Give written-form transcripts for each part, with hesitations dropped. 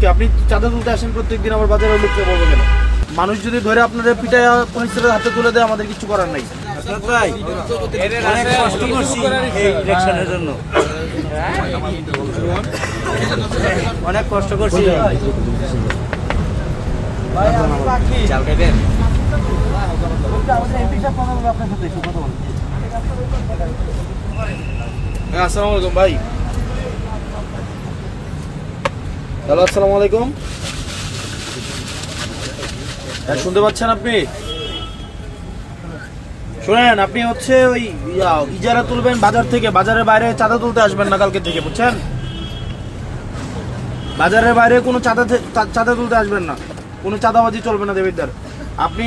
লোককে আপনি চাঁদা তুলতে আসেন প্রত্যেকদিন আমার বাজারের লোককে বলবো কেন? মানুষ যদি ধরে আপনাদের পিটায় পুলিশের হাতে তুলে দেয় আমাদের কিছু করার নাই। অনেক কষ্ট করছি এই ইলেকশনের জন্য, অনেক কষ্ট করছি। চাল খাইবেন? হ্যাঁ, আসসালামু আলাইকুম ভাই। হ্যালো, আসসালামু আলাইকুম। শুনতে পাচ্ছেন আপনি? শোনেন, আপনি হচ্ছে ওই ইজারা তুলবেন বাজার থেকে, বাজারের বাইরে চাঁদা তুলতে আসবেন না কালকে থেকে, বুঝছেন? বাজারের বাইরে কোনো চাঁদা তুলতে আসবেন না, কোনো চাঁদাবাজি চলবে না দেবিদ্দার। আপনি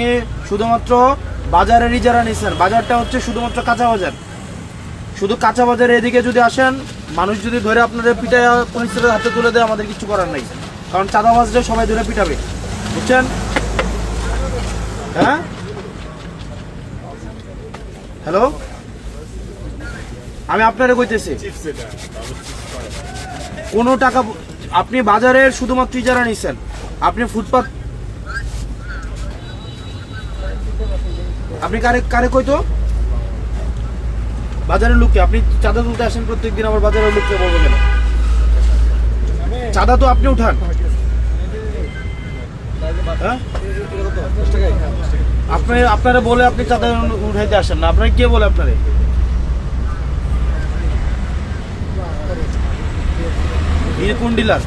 শুধুমাত্র বাজারের ইজারা নিচ্ছেন, বাজারটা হচ্ছে শুধুমাত্র কাঁচা বাজার। শুধু কাঁচা বাজারে এদিকে যদি আসেন, মানুষ যদি ধরে আপনাদের পিটায় পুলিশের হাতে তুলে দেয় আমাদের কিছু করার নাই, কারণ চাঁদাবাজরা সবাই ধরে পিটাবে, বুঝছেন? হ্যাঁ, হ্যালো, আমি আপনারে কইতেছি কোনো টাকা আপনি বাজারের শুধুমাত্র ইজারা নিচ্ছেন, আপনি ফুটপাত আপনি কারে কইতো বাজারের লোককে আপনি চাঁদা তুলতে আসেন প্রত্যেকদিন আমার বাজারের লোককে বলবো কেন? চাঁদা তো আপনি উঠান, হ্যাঁ? আপনারা বলে আপনি চাঁদা উঠাইতে আসেন না, আপনারা কে বলে আপনারে? কোন ডিলার?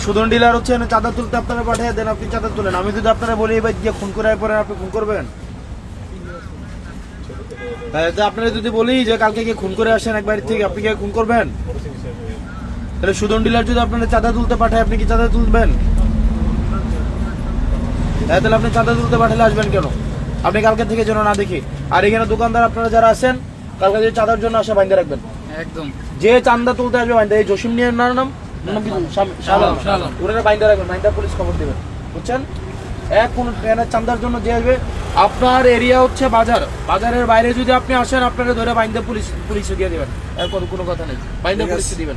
সুদন ডিলার হচ্ছে চাঁদা তুলতে আপনারা পাঠিয়ে দেন, আপনি চাঁদা তুলেন। আমি যদি আপনারা বলি এবার গিয়ে খুন করে পরে আপনি খুন করবেন? আপনারা যদি বলি যে কালকে গিয়ে খুন করে আসেন এক বাড়ির থেকে, আপনি গিয়ে খুন করবেন? তাহলে সুদন ডিলার যদি আপনারা চাঁদা তুলতে পাঠায়, আপনি কি চাঁদা তুলবেন? তাহলে আপনি চাঁদা তুলতে পাঠালে আসবেন কেন? আপনি কালকে থেকে যেন না দেখি। আর এখানে দোকানদার আপনারা যারা আছেন, কালকে যে চাঁদার জন্য আসে বাইন্দা রাখবেন একদম। যে চাঁদা তুলতে আসবে বাইন্দা, এই জসিম নিয়ে নাম ওরা বাইন্দা রাখবেন, বাইন্দা পুলিশ খবর দেবেন, বুঝছেন? কোন চাঁদার জন্য যে আসবে, আপনার এরিয়া হচ্ছে বাজার, বাজারের বাইরে যদি আপনি আসেন আপনারা ধরে বাইন্দা পুলিশে দিয়ে দেবেন, এরপর কোনো কথা নেই, বাইন্দা পুলিশে দিবেন।